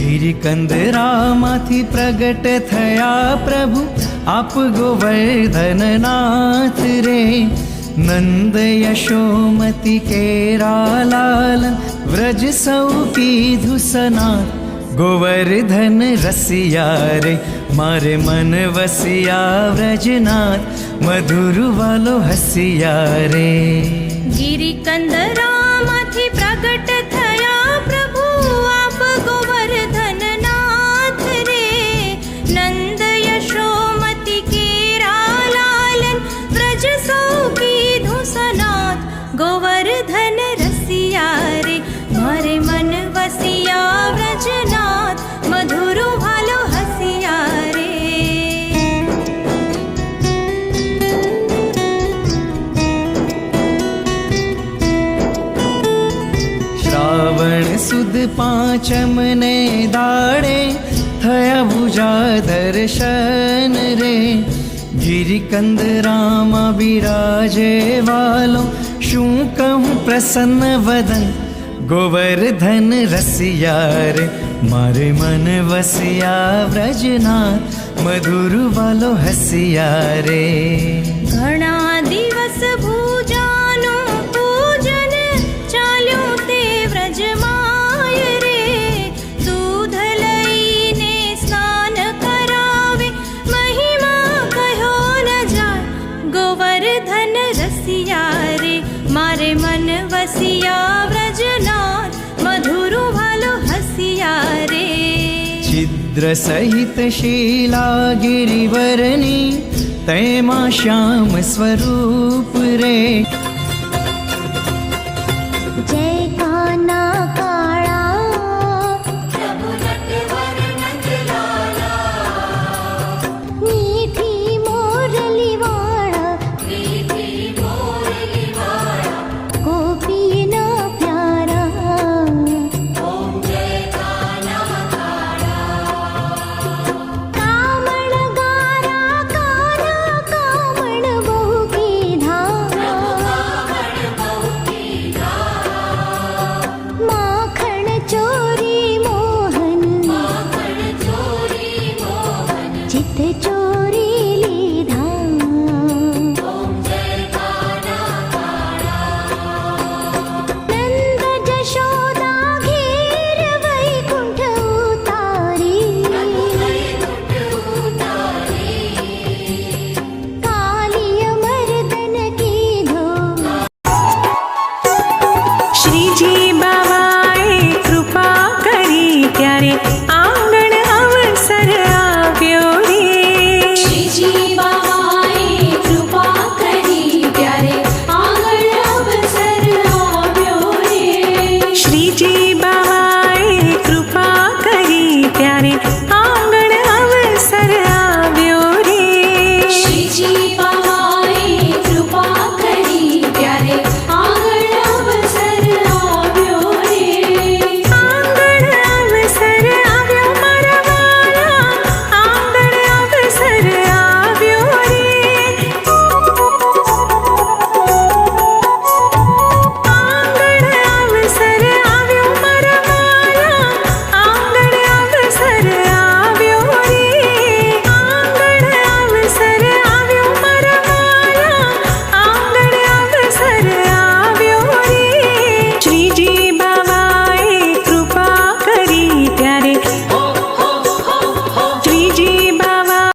गिरिकंदरामाथी प्रगट थया प्रभु आप गोवर्धन नाथ रे। नंद यशोमती केरा लालन व्रज सौ कीधु सनाथ। गोवर्धन रसिया रे मारे मन वसिया व्रजनाथ। मधुर वालो हसिया रे। गिरिकंदरामाथी प्रगट थया प्रभु आप गोवर्धन नाथ रे। नंद यशोमती केरा लालन व्रज सौ कीधु सनाथ। गोवर्धन रसिया रे मारे मन वसिया व्रजनाथ। मधुर भालो हसिया रे। श्रावण सुद पांचम ने दाड़े थया भुजा दर्शन रे। गिरिकंदरामा बिराजे वालो शू कहूँ प्रसन्न वदन। गोवर्धन रसिया रे मारे मन वसिया व्रजनाथ। मधुर वालो हसिया रे। घणा दिवस भूजानो पूजन चाल्यो ते व्रज माय रे। दूध लईने स्नान करावे महिमा कहो न जाय। गोवर्धन रसिया रे मारे मन वसिया व्रजनाथ। मधुर भालो हसिया रे। छिद्र सहित शीला गिरिवरनी तैमा श्याम स्वरूप रे।